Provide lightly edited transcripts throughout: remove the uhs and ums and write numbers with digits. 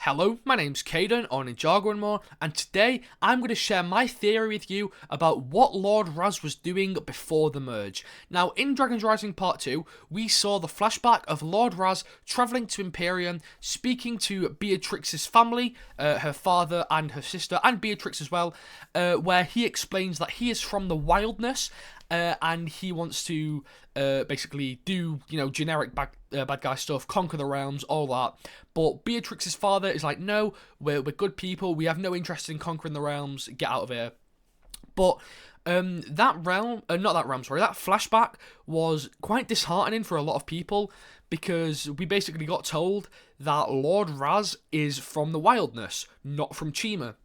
Hello, my name's Caden on NINJAGO and more, and today I'm going to share my theory with you about what Lord Ras was doing before the merge. Now, in Dragons Rising Part 2, we saw the flashback of Lord Ras travelling to Imperium, speaking to Beatrix's family, her father and her sister, and Beatrix as well, where he explains that he is from the Wyldness, and he wants to basically do, generic bad guy stuff, conquer the realms, all that. But Beatrix's father is like, no, we're good people, we have no interest in conquering the realms, get out of here. But that flashback was quite disheartening for a lot of people, because we basically got told that Lord Ras is from the Wyldness, not from Chima.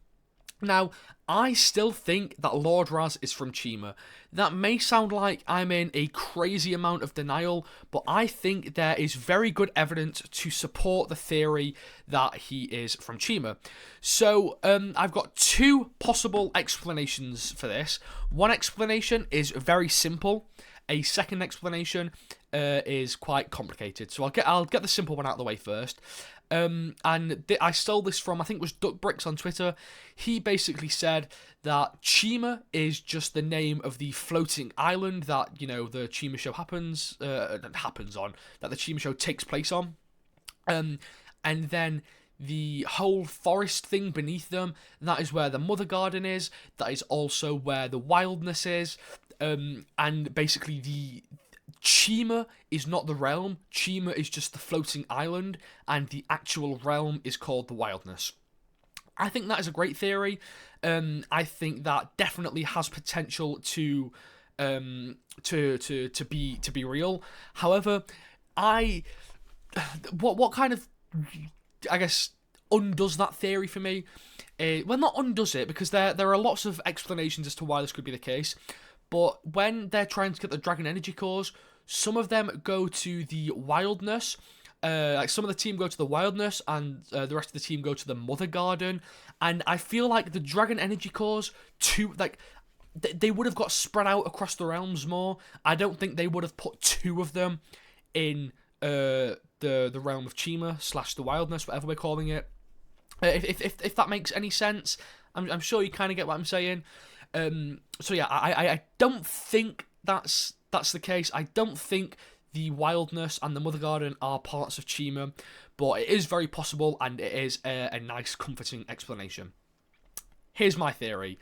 Now, I still think that Lord Ras is from Chima. That may sound like I'm in a crazy amount of denial, but I think there is very good evidence to support the theory that he is from Chima. So, I've got two possible explanations for this. One explanation is very simple. A second explanation is quite complicated. So I'll get the simple one out of the way first. I stole this from, I think it was Duck Bricks on Twitter. He basically said that Chima is just the name of the floating island that, the Chima show that the Chima show takes place on. And then the whole forest thing beneath them, that is where the Mother Garden is. That is also where the Wyldness is. And basically the Chima is not the realm. Chima is just the floating island, and the actual realm is called the Wyldness. I think that is a great theory. I think that definitely has potential to be real. However, what kind of, I guess, undoes that theory for me? Well, not undoes it, because there are lots of explanations as to why this could be the case. But when they're trying to get the Dragon Energy cores, some of them go to the Wyldness. Some of the team go to the Wyldness, and the rest of the team go to the Mother Garden. And I feel like the Dragon Energy cores, they would have got spread out across the realms more. I don't think they would have put two of them in the realm of Chima / the Wyldness, whatever we're calling it. If that makes any sense, I'm sure you kind of get what I'm saying. So yeah, I don't think that's the case. I don't think the Wyldness and the Mother Garden are parts of Chima, but it is very possible, and it is a nice, comforting explanation. Here's my theory.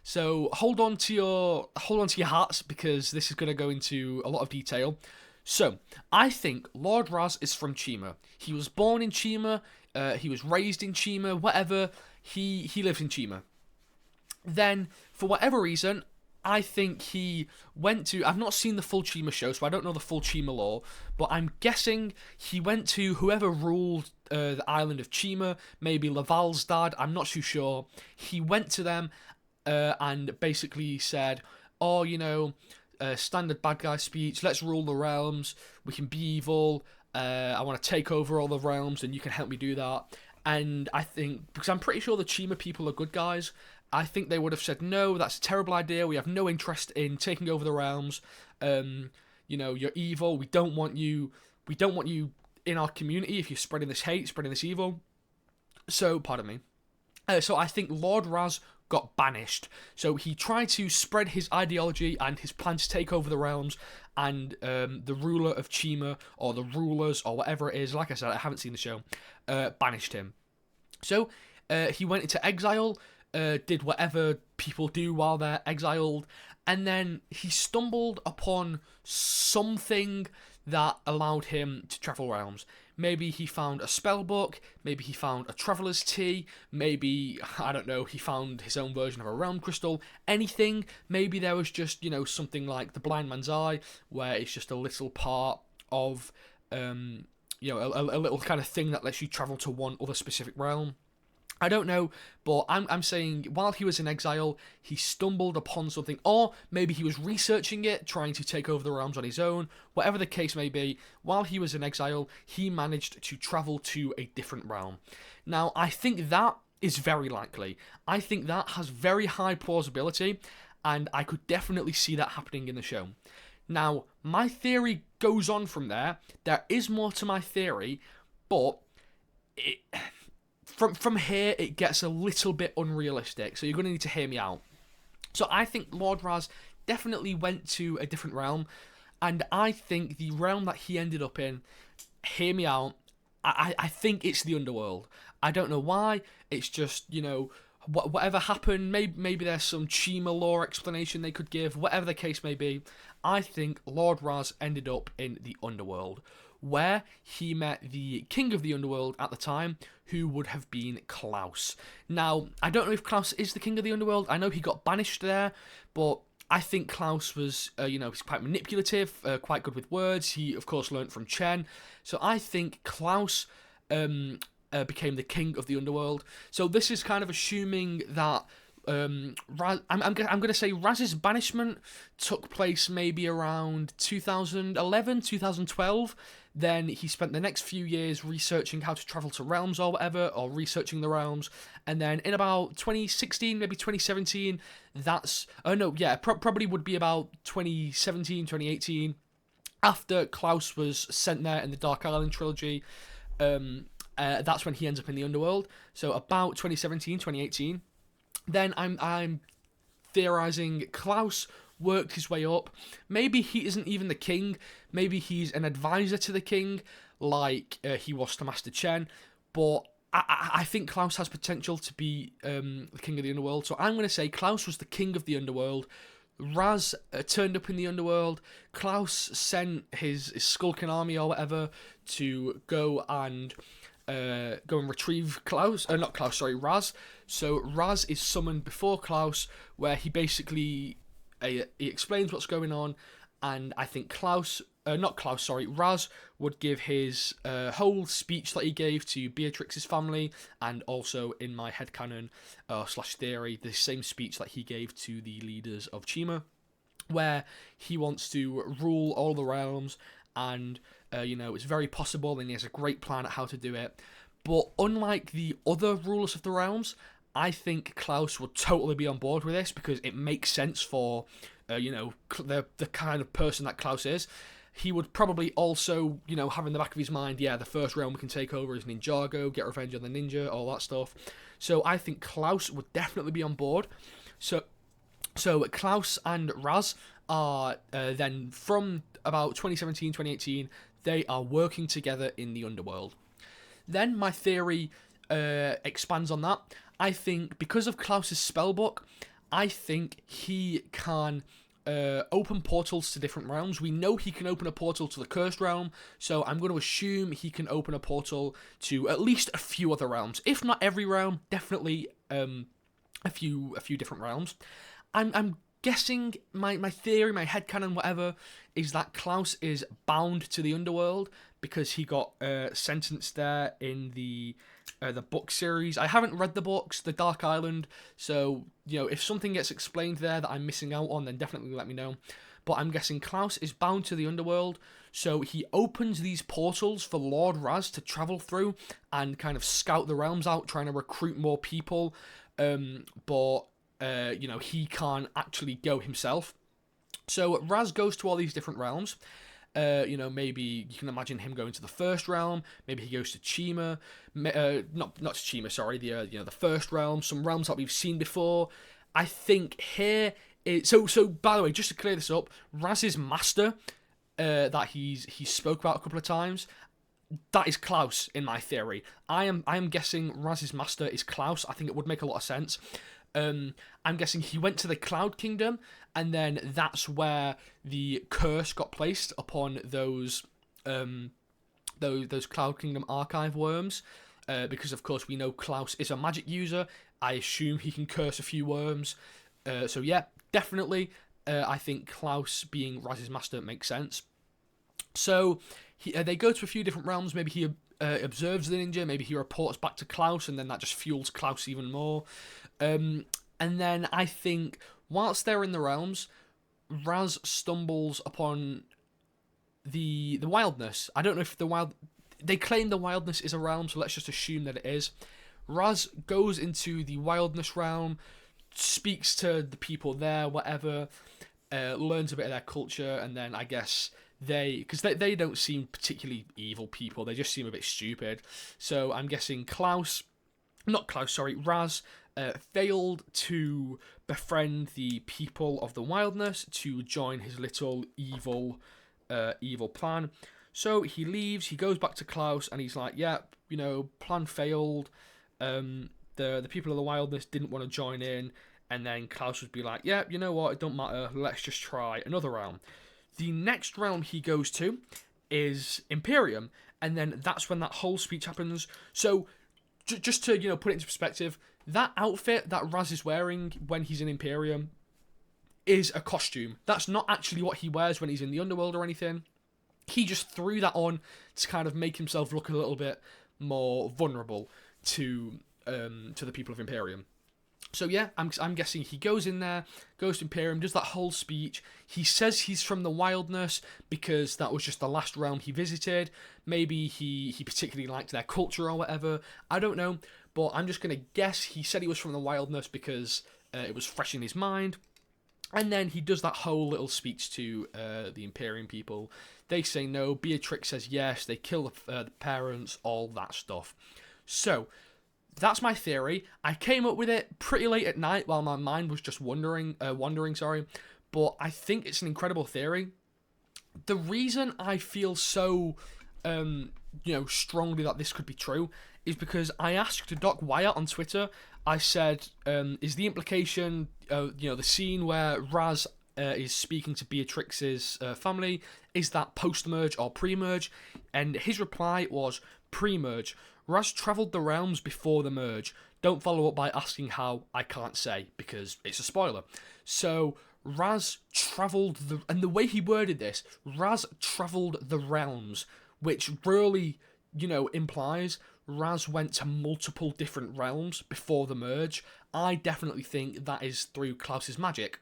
So hold on to your hats, because this is going to go into a lot of detail. So I think Lord Ras is from Chima. He was born in Chima. He was raised in Chima. Whatever. He lives in Chima. Then, for whatever reason, I think he went to... I've not seen the full Chima show, so I don't know the full Chima lore, but I'm guessing he went to whoever ruled the island of Chima, maybe Laval's dad, I'm not too sure. He went to them and basically said, standard bad guy speech, let's rule the realms, we can be evil, I want to take over all the realms, and you can help me do that. And I think, because I'm pretty sure the Chima people are good guys, I think they would have said, no, that's a terrible idea, we have no interest in taking over the realms, you're evil, we don't want you in our community if you're spreading this hate, spreading this evil. So, pardon me. So I think Lord Ras got banished. So he tried to spread his ideology and his plan to take over the realms, and the ruler of Chima, or the rulers, or whatever it is, like I said, I haven't seen the show, banished him. So he went into exile, did whatever people do while they're exiled, and then he stumbled upon something that allowed him to travel realms. Maybe he found a spell book, maybe he found a traveller's tea, maybe, I don't know, he found his own version of a realm crystal, anything. Maybe there was just, something like the blind man's eye, where it's just a little part of, a little kind of thing that lets you travel to one other specific realm. I don't know, but I'm saying while he was in exile, he stumbled upon something, or maybe he was researching it, trying to take over the realms on his own. Whatever the case may be, while he was in exile, he managed to travel to a different realm. Now, I think that is very likely. I think that has very high plausibility, and I could definitely see that happening in the show. Now, my theory goes on from there. There is more to my theory, but from here it gets a little bit unrealistic. So you're going to need to hear me out. So I think Lord Ras definitely went to a different realm, and I think the realm that he ended up in, hear me out, I think it's the underworld. I don't know why. It's just, whatever happened, maybe there's some Chima lore explanation they could give, whatever the case may be. I think Lord Ras ended up in the underworld, where he met the king of the underworld at the time, who would have been Clouse. Now, I don't know if Clouse is the king of the underworld. I know he got banished there, but I think Clouse was, he's quite manipulative, quite good with words. He, of course, learnt from Chen. So I think Clouse became the king of the underworld. So this is kind of assuming that Ras, I'm going to say Raz's banishment took place maybe around 2011, 2012. Then he spent the next few years researching how to travel to realms or whatever, or researching the realms. And then in about 2016, maybe 2017, probably would be about 2017, 2018, after Clouse was sent there in the Dark Island trilogy. That's when he ends up in the underworld. So about 2017, 2018. Then I'm theorizing Clouse worked his way up. Maybe he isn't even the king. Maybe he's an advisor to the king, like he was to Master Chen. But I think Clouse has potential to be the king of the underworld. So I'm going to say Clouse was the king of the underworld. Ras turned up in the underworld. Clouse sent his skulking army or whatever to go and retrieve Ras. So Ras is summoned before Clouse, where he basically he explains what's going on, and I think Ras would give his whole speech that he gave to Beatrix's family, and also in my headcanon / theory, the same speech that he gave to the leaders of Chima, where he wants to rule all the realms, and it's very possible, and he has a great plan at how to do it. But unlike the other rulers of the realms, I think Clouse would totally be on board with this, because it makes sense for, the kind of person that Clouse is. He would probably also, have in the back of his mind, the first realm we can take over is Ninjago, get revenge on the ninja, all that stuff. So I think Clouse would definitely be on board. So Clouse and Ras are then, from about 2017, 2018, they are working together in the underworld. Then my theory expands on that. I think because of Clouse's spellbook, I think he can open portals to different realms. We know he can open a portal to the Cursed Realm, so I'm going to assume he can open a portal to at least a few other realms. If not every realm, definitely a few different realms. I'm guessing, my theory, my headcanon, whatever, is that Clouse is bound to the underworld because he got sentenced there in the book series. I haven't read the books, The Dark Island, so if something gets explained there that I'm missing out on, then definitely let me know. But I'm guessing Clouse is bound to the underworld, so he opens these portals for Lord Ras to travel through and kind of scout the realms out, trying to recruit more people. But he can't actually go himself. So Ras goes to all these different realms. Maybe you can imagine him going to the first realm. Maybe he goes to Chima, not to Chima, sorry. The first realm, some realms that we've seen before. I think here is so. By the way, just to clear this up, Raz's master that he spoke about a couple of times, that is Clouse in my theory. I am guessing Raz's master is Clouse. I think it would make a lot of sense. I'm guessing he went to the Cloud Kingdom, and then that's where the curse got placed upon those Cloud Kingdom archive worms, because of course we know Clouse is a magic user. I assume he can curse a few worms. So yeah, definitely, I think Clouse being Raz's master makes sense. So they go to a few different realms. Maybe he observes the ninja. Maybe he reports back to Clouse, and then that just fuels Clouse even more. And then I think whilst they're in the realms, Ras stumbles upon the Wyldness. I don't know if they claim the Wyldness is a realm, so let's just assume that it is. Ras goes into the Wyldness realm, speaks to the people there, whatever, learns a bit of their culture, and then I guess because they don't seem particularly evil people, they just seem a bit stupid. So I'm guessing Clouse not Clouse, sorry, Ras failed to befriend the people of the Wyldness to join his little evil plan. So he leaves, he goes back to Clouse, and he's like, yeah, plan failed. The people of the Wyldness didn't want to join in, and then Clouse would be like, yeah, you know what, it don't matter, let's just try another realm. The next realm he goes to is Imperium, and then that's when that whole speech happens. So, just to, put it into perspective, that outfit that Ras is wearing when he's in Imperium is a costume. That's not actually what he wears when he's in the underworld or anything. He just threw that on to kind of make himself look a little bit more vulnerable to the people of Imperium. So yeah, I'm guessing he goes in there, goes to Imperium, does that whole speech. He says he's from the Wyldness because that was just the last realm he visited. Maybe he particularly liked their culture or whatever. I don't know, but I'm just going to guess he said he was from the Wyldness because it was fresh in his mind. And then he does that whole little speech to the Imperium people. They say no, Beatrix says yes, they kill the parents, all that stuff. So, that's my theory. I came up with it pretty late at night while my mind was just wandering, but I think it's an incredible theory. The reason I feel so, strongly that this could be true is because I asked Doc Wyatt on Twitter. I said, is the implication, the scene where Ras is speaking to Beatrix's family, is that post-merge or pre-merge? And his reply was pre-merge. Ras travelled the realms before the merge. Don't follow up by asking how, I can't say, because it's a spoiler. So, Ras travelled and the way he worded this, Ras travelled the realms, which really, implies Ras went to multiple different realms before the merge. I definitely think that is through Klaus's magic.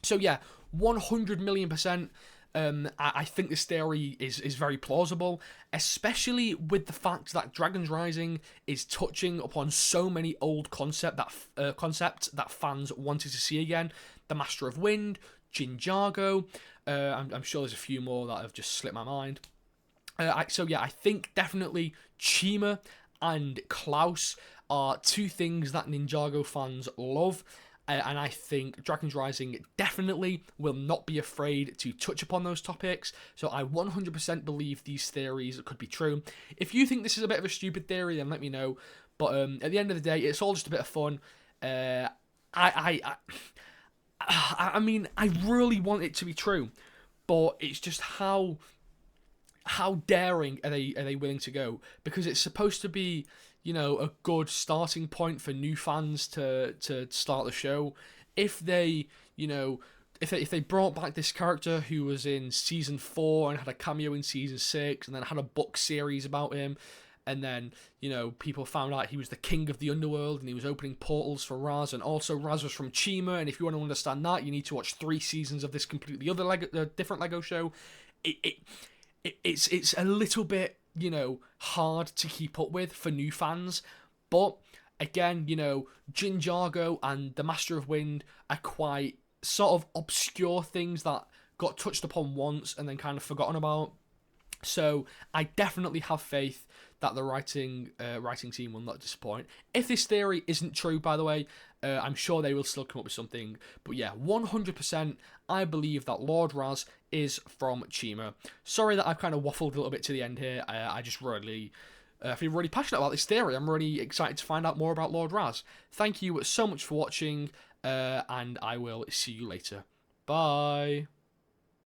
So yeah, 100 million %. I think this theory is very plausible, especially with the fact that Dragons Rising is touching upon so many old concepts that fans wanted to see again. The Master of Wind, NINJAGO. I'm sure there's a few more that have just slipped my mind. I think definitely Chima and Clouse are two things that NINJAGO fans love. And I think Dragons Rising definitely will not be afraid to touch upon those topics. So I 100% believe these theories could be true. If you think this is a bit of a stupid theory, then let me know. But at the end of the day, it's all just a bit of fun. I mean, I really want it to be true, but it's just how daring are they willing to go? Because it's supposed to be, a good starting point for new fans to start the show. If they, if they brought back this character who was in season 4 and had a cameo in season 6 and then had a book series about him, and then, people found out he was the king of the underworld and he was opening portals for Ras, and also Ras was from Chima, and if you want to understand that, you need to watch 3 seasons of this completely different Lego show. It's a little bit, hard to keep up with for new fans. But again, NINJAGO and the Master of Wind are quite sort of obscure things that got touched upon once and then kind of forgotten about. So I definitely have faith that the writing team will not disappoint. If this theory isn't true, by the way, I'm sure they will still come up with something. But yeah, 100% I believe that Lord Ras is from Chima. Sorry that I've kind of waffled a little bit to the end here. I just really feel really passionate about this theory. I'm really excited to find out more about Lord Ras. Thank you so much for watching, and I will see you later. Bye.